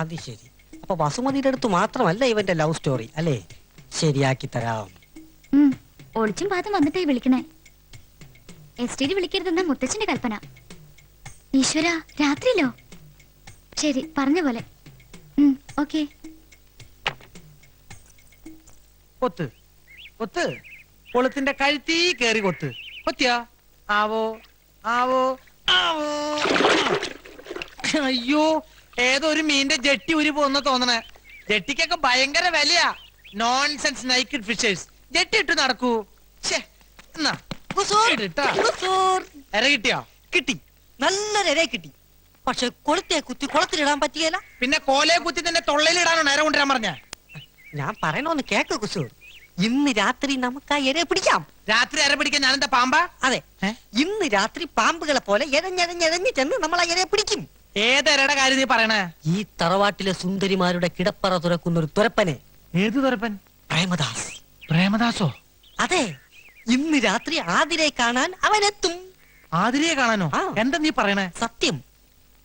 അത് ശരി. അപ്പൊ വസുമതിയുടെ അടുത്ത് മാത്രമല്ല ഇവന്റെ ലവ് സ്റ്റോറി അല്ലേ? ശരിയാക്കി തരാം. ഒളിച്ചും പാത്തും വന്നിട്ടേ വിളിക്കണേ. എസ്റ്റേറ്റ് വിളിക്കരുതെന്ന മുത്തച്ഛന്റെ കൽപ്പന. ഈശ്വര, രാത്രിയിലോ? ശരി, പറഞ്ഞ പോലെ. ഓക്കെ. കൊത്ത് കൊത്ത്, കൊളുത്തിന്റെ കഴുത്തി കേറി കൊത്ത്. കൊത്തിയാ? ആവോ ആവോ ആവോ. അയ്യോ, ഏതോ ഒരു മീന്റെ ജെട്ടി ഉരി പോന്ന തോന്നണേ. ജെട്ടിക്കൊക്കെ ഭയങ്കര വിലയാ. Nonsense naked fishers. ജെട്ടി ഇട്ട് നടക്കൂ. എര കിട്ടിയോ? കിട്ടി, നല്ലൊരു ഇര കിട്ടി. പക്ഷെ കൊളുത്തെ കുത്തി കുളത്തിലിടാൻ പറ്റിയല്ല. പിന്നെ കോലയെ കുത്തി തന്നെ തൊള്ളയിലിടാനോ നേരെ കൊണ്ടുവരാൻ പറഞ്ഞ? ഞാൻ പറയണോന്ന് കേക്ക് കുസൂർ. ഇന്ന് രാത്രി നമുക്ക് ആ ഇരയെ പിടിക്കാം. രാത്രി ഇര പിടിക്കാൻ ഞാനെന്താ പാമ്പാ? അതെ, ഇന്ന് രാത്രി പാമ്പുകളെ പോലെ എഴഞ്ഞെഴഞ്ഞെഴഞ്ഞ് ചെന്ന് നമ്മൾ ആ ഇരയെ പിടിക്കും. ഏതരയുടെ കാര്യം നീ പറയണേ? ഈ തറവാട്ടിലെ സുന്ദരിമാരുടെ കിടപ്പറ തുറക്കുന്ന ഒരു തുരപ്പനെ. ഏത് തുരപ്പൻ? പ്രേമദാസ്. പ്രേമദാസോ? അതെ, ഇന്ന് രാത്രി ആതിരയെ കാണാൻ അവനെത്തും. ആതിരയെ കാണാനോ? എന്താ നീ പറയണേ? സത്യം.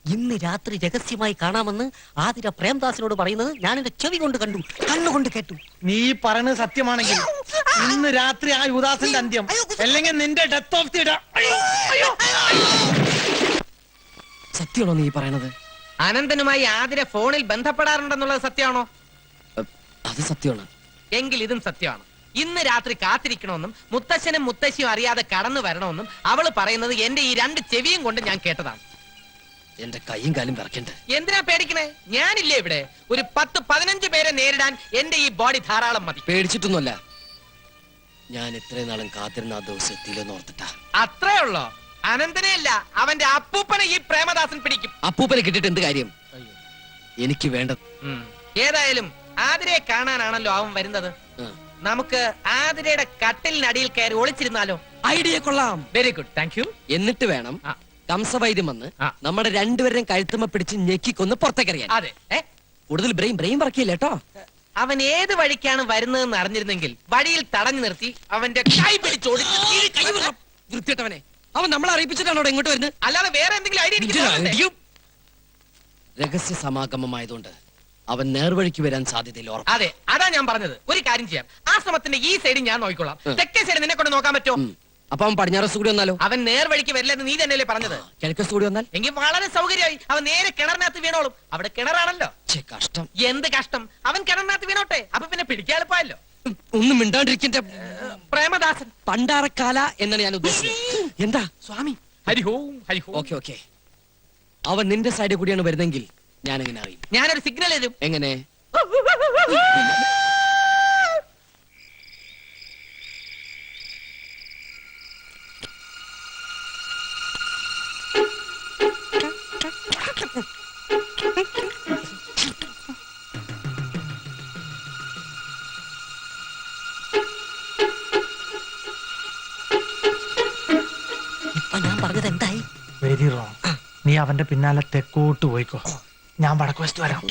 ഇന്ന് രാത്രി രഹസ്യമായി കാണാമെന്ന് ആതിര പ്രേംദാസിനോട് പറയുന്നത് ഞാൻ എന്റെ ചെവി കൊണ്ട് കണ്ടു, കണ്ണുകൊണ്ട് കേട്ടു. നീ പറയണത് സത്യമാണെങ്കിൽ ഇന്ന് രാത്രി ആ യുദാസിന്റെ അന്ത്യം, അല്ലെങ്കിൽ നിന്റെ ഡെത്ത് ഓഫ് ദി ഡേ. സത്യമാണോ നീ പറയണത്? അനന്തനുമായി ആതിര ഫോണിൽ ബന്ധപ്പെടാറുണ്ടെന്നുള്ളത് സത്യമാണോ? അത് സത്യമാണ്. എങ്കിൽ ഇതും സത്യമാണ്. ഇന്ന് രാത്രി കാത്തിരിക്കണമെന്നും മുത്തശ്ശനും മുത്തശ്ശിയും അറിയാതെ കടന്നു വരണമെന്നും അവള് പറയുന്നത് എന്റെ ഈ രണ്ട് ചെവിയും കൊണ്ട് ഞാൻ കേട്ടതാണ്. എന്റെ കൈയും കാലും വിറക്കണ്ട. എന്തിനാ പേടിക്കണേ? ഞാനില്ലേ ഇവിടെ. ഒരു 10-15 പേരെ നേരിടാൻ എന്റെ ഈ ബോഡി ധാരാളം മതി. പേടിച്ചിട്ടൊന്നുമല്ല, ഞാൻ ഇത്രയും നാളും കാത്തിരുന്ന ആ ദിവസം എത്തിയില്ലെന്ന് ഓർത്തിട്ടാ. അത്രേ ഉള്ളോ? അനന്തനെ അല്ല, അവന്റെ അപ്പൂപ്പനെ ഈ പ്രേമദാസൻ പിടിക്കും. അപ്പൂപ്പനെ കിട്ടിട്ട് എന്ത് കാര്യം? എനിക്ക് വേണ്ട. ഏതായാലും ആതിരയെ കാണാനാണല്ലോ അവൻ വരുന്നത്. നമുക്ക് ആതിരയുടെ കട്ടിലിനടിയിൽ കയറി ഒളിച്ചിരുന്നാലോ? ഐഡിയ കൊള്ളാം. Very good, thank you. എന്നിട്ട് വേണം കംസവൈദ്യം വന്ന് നമ്മുടെ രണ്ടുപേരെയും കഴുത്തുമ്മ പിടിച്ച് ഞെക്കിക്കൊന്ന് പുറത്തേക്കറിയാൻ. അതെ, കൂടുതൽ ബ്രെയിൻ പറക്കില്ല കേട്ടോ. അവൻ ഏത് വഴിക്കാണ് വരുന്നതെന്ന് അറിഞ്ഞിരുന്നെങ്കിൽ വഴിയിൽ തടഞ്ഞു നിർത്തി അവന്റെ കൈ പിടിച്ചോടിച്ചു. വൃത്തിയിട്ടവനെ, അവൻ നമ്മളെ അറിയിപ്പിച്ചിട്ടാണോ ഇങ്ങോട്ട് വരുന്നത്? അല്ലാതെ വേറെ എന്തെങ്കിലും ഐഡിയ? രഹസ്യ സമാഗമമായതുകൊണ്ട് അവൻ നേർവഴിക്ക് വരാൻ സാധ്യതയില്ല. അതെ, അതാ ഞാൻ പറഞ്ഞത്. ഒരു കാര്യം ചെയ്യാം, ആശ്രമത്തിന്റെ ഈ സൈഡ് ഞാൻ നോക്കിക്കോളാം. തെക്കേ സൈഡ് നിന്നെ കൊണ്ട് നോക്കാൻ പറ്റുമോ? അപ്പൊ അവൻ പടിഞ്ഞാറസ് കൂടി വന്നാലോ? അവൻ നേർവഴിക്ക് വരില്ലെന്ന് നീ തന്നെയല്ലേ പറഞ്ഞത്? കിഴക്കസ് കൂടി വന്നാൽ? എങ്കിൽ വളരെ സൗകര്യമായി. അവൻ നേരെ കിണറിനകത്ത് വീണോളും. അവിടെ കിണറാണല്ലോ. കഷ്ടം. എന്ത് കഷ്ടം? അവൻ കിണറിനകത്ത് വീണോട്ടെ, അപ്പൊ പിന്നെ പിടിക്കാൻ എളുപ്പമല്ലോ. ഒന്നും മിണ്ടാണ്ടിരിക്കന്റെ പ്രേമദാസൻ. പണ്ടാറക്കാല എന്നാണ് ഞാൻ ഉദ്ദേശിച്ചത്. എന്താ സ്വാമി? ഹരിഹോം ഹരിഹോം. ഓക്കെ. അവൻ നിന്റെ സൈഡിൽ കൂടിയാണ് വരുന്നെങ്കിൽ ഞാൻ എങ്ങനെ അറിയും? ഞാനൊരു സിഗ്നൽ തരും. എങ്ങനെ? ഞാൻ പറഞ്ഞത് എന്തായി? Very wrong. നീ അവന്റെ പിന്നാലെ തെക്കോട്ട് പോയിക്കോ, ഞാൻ വടക്ക് വശത്ത് വരാം.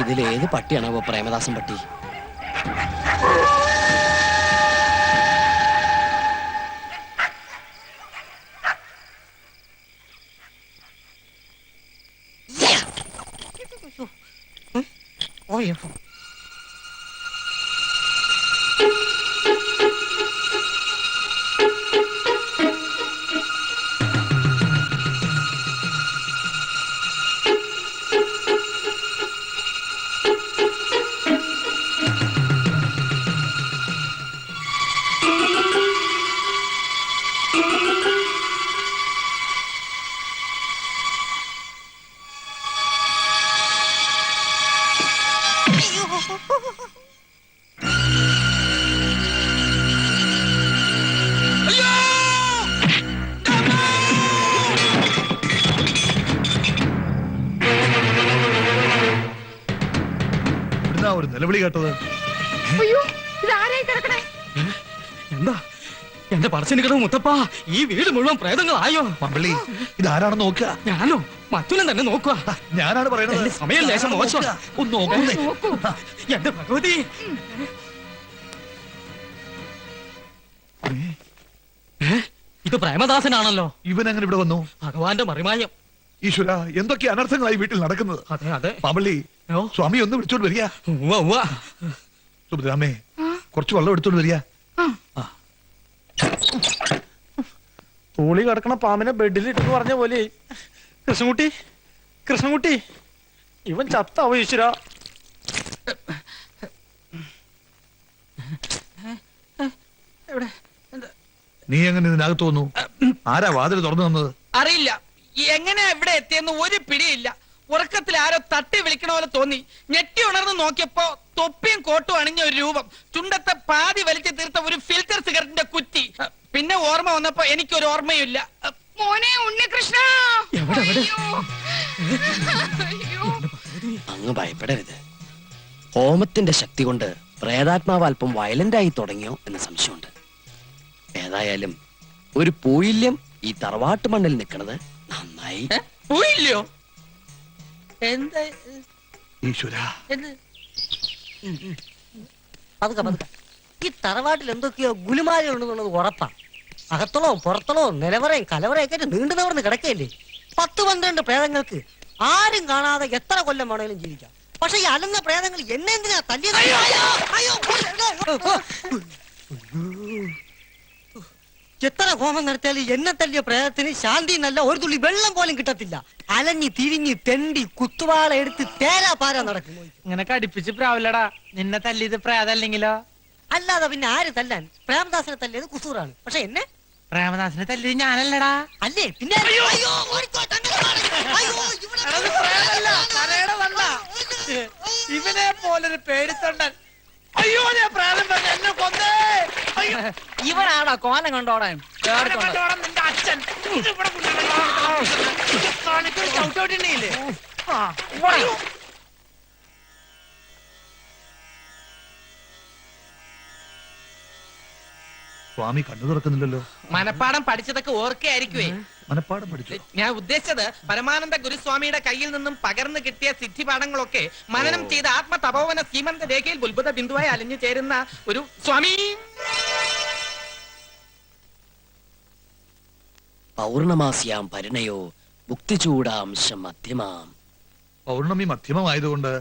ഇതിലേത് പട്ടിയാണോ പ്രേമദാസൻ പട്ടി? ഇവിടുന്നാ ഒരു നിലവിളി കേട്ടത്. എന്താ എന്റെ പറശ്ശിനി കിടവ് മുത്തപ്പ, ഈ വീട് മുഴുവൻ പ്രേതങ്ങളായോ? മമ്പള്ളി ഇതാരാണെന്ന് നോക്കുക. ഞാനോ മറ്റുള്ളൻ തന്നെ നോക്കുക. ഞാനാണ് പറയുന്നത്. എന്റെ സമയം ലേശം മോശം. ഒന്ന് നോക്കുന്നേ. എന്റെ ഭഗവതി, ഇത് പ്രേമദാസനാണല്ലോ. ഇവൻ എങ്ങനെ ഇവിടെ വന്നു? ഭഗവാന്റെ മറിമായം. ഈശ്വര, എന്തൊക്കെ അനർത്ഥങ്ങളായി വീട്ടിൽ നടക്കുന്നത്. അതെ അതെ. മമ്പള്ളി, ഓ, സ്വാമി ഒന്ന് വിളിച്ചോണ്ട് വരിക. ഉവ്വ, ഉവ്വ. സുഭദ്രാമേ, കുറച്ച് വെള്ളം എടുത്തോണ്ട് വരിക. തൂളി കിടക്കണ പാമ്പിനെ ബെഡിൽ ഇട്ടെന്ന് പറഞ്ഞ പോലെ. കൃഷ്ണൻകുട്ടി, കൃഷ്ണൻകുട്ടി, ഇവൻ ചത്താവോ ഈശ്വര? നീ എങ്ങനെ ഇതിനകത്ത് വന്നു? ആരാ വാതിൽ തുറന്നു തന്നത്? അറിയില്ല, എങ്ങനെയാ ഇവിടെ എത്തിയെന്ന് ഒരു പിടിയില്ല. ഉറക്കത്തിൽ ആരോ തട്ടി വിളിക്കണ പോലെ തോന്നി. ഞെട്ടി ഉണർന്ന് നോക്കിയപ്പോ തൊപ്പിയും കോട്ടും അണിഞ്ഞ ഒരു രൂപം, ചുണ്ടത്തെ പാതി വലിച്ചു തീർത്ത ഒരു ഫിൽറ്റർ സിഗരറ്റിന്റെ കുറ്റി. പിന്നെ ഓർമ്മ വന്നപ്പോ എനിക്കൊരു ഓർമ്മയില്ല. മോനെ ഉണ്ണികൃഷ്ണ, അങ്ങ് ഭയപ്പെടരുത്. ഹോമത്തിന്റെ ശക്തി കൊണ്ട് പ്രേതാത്മാവ് അല്പം വയലന്റ് ആയി തുടങ്ങിയോ എന്ന് സംശയമുണ്ട്. ഏതായാലും ഒരു പൂയില്യം ഈ തറവാട്ട് മണ്ണിൽ നിൽക്കുന്നത് നന്നായി. പോയില്ലയോ? എന്താ ഈശ്വര, പതുക്കെ പതുക്കെ. ഈ തറവാട്ടിൽ എന്തൊക്കെയോ ഗുലുമാലുണ്ടെന്നുള്ളത് ഉറപ്പാ. അകത്തളോ പുറത്തളോ നിലവറയും കലവറയൊക്കെ ആയിട്ട് നീണ്ടു നിവർന്ന് കിടക്കയില്ലേ. 10-12 പ്രേതങ്ങൾക്ക് ആരും കാണാതെ എത്ര കൊല്ലം വേണേലും ജീവിക്കാം. പക്ഷെ ഈ അലന്ന പ്രേതങ്ങൾ എന്നെ എന്തിനാ തല്ലിയത്? എത്ര ഹോമം നടത്തിയാലും എന്നെ തല്ലിയ പ്രേതത്തിന് ശാന്തി എന്നല്ല ഒരു തുള്ളി വെള്ളം പോലും കിട്ടത്തില്ല. അലഞ്ഞി തിരിഞ്ഞ് തെണ്ടി കുത്തുവാള എടുത്ത് തേരാ പാരാ നടക്കും. ഇങ്ങനെ കടിപ്പിച്ച് പ്രാവില്ലടാ. നിന്നെ തല്ലിയത് പ്രേതല്ലെങ്കിലോ? അല്ലാതെ പിന്നെ ആര് തല്ലാൻ? പ്രേമദാസനെ തല്ലിയത് കുസൂറാണ്. പക്ഷെ എന്നെ പ്രേമദാസനെ തല്ലിയത് ഞാനല്ലടാ. അല്ലേ പിന്നെ? അയ്യോ, ഓടിക്കോ, തന്നെ കാണും. അയ്യോ, ഇവിടെ അത് പ്രേതമല്ല, കരയുടെ തണ്ട. ഇവനെ പോലൊരു പേടിത്തൊണ്ടൻ. അയ്യോ, ഞാൻ പ്രേതം പറഞ്ഞു എന്നെ കൊന്നേ. ഇവനാടാ കോലം കണ്ടോടാൻ. കണ്ടോടാ നിന്റെ അച്ഛൻ. ഇത് ഇവിടെ കാണിക്കൊരു ചവിട്ടോട്ടിണ്ടേ. സ്വാമി കണ്ണു തുറക്കുന്നില്ലല്ലോ. മനപ്പാടം പഠിച്ചതൊക്കെ ഓർക്കയായിരിക്കുവേ. മനപ്പാടം പഠിച്ചു. ഞാൻ ഉദ്ദേശിച്ചത് പരമാനന്ദ ഗുരുസ്വാമിയുടെ കയ്യിൽ നിന്നും പകർന്നു കിട്ടിയ സിദ്ധിപാഠങ്ങളൊക്കെ മനനം ചെയ്ത ആത്മതപോവന സീമന്ത രേഖയിൽ ഉത്ഭുത ബിന്ദുവായി അലിഞ്ഞു ചേരുന്ന ഒരു സ്വാമി. പൗർണമാസ്യാം പരിണയോ മുക്തിചൂടാംശം മധ്യമാം. പൗർണമി മധ്യമമായതുകൊണ്ട്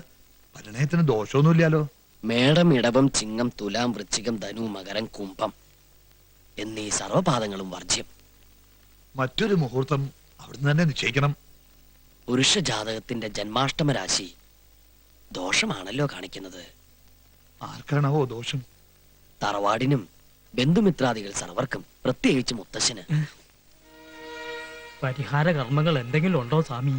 പരിണയത്തിന് ദോഷമൊന്നുമില്ലാലോ. മേടം ഇടവം ചിങ്ങം തുലാം വൃശ്ചികം ധനു മകരം കുംഭം എന്നീ സർവപാദങ്ങളും വർജ്യം. മറ്റൊരു മുഹൂർത്തം അവിടുന്ന് തന്നെ നിശ്ചയിക്കണം. പുരുഷ ജാതകത്തിന്റെ ജന്മാഷ്ടമ രാശി ദോഷമാണല്ലോ കാണിക്കുന്നത്. ആർക്കാണാവോ ദോഷം? തറവാടിനും ബന്ധുമിത്രാദികൾ സർവർക്കും, പ്രത്യേകിച്ച് മുത്തശ്ശന്. പരിഹാര കർമ്മങ്ങൾ എന്തെങ്കിലും ഉണ്ടോ സ്വാമി?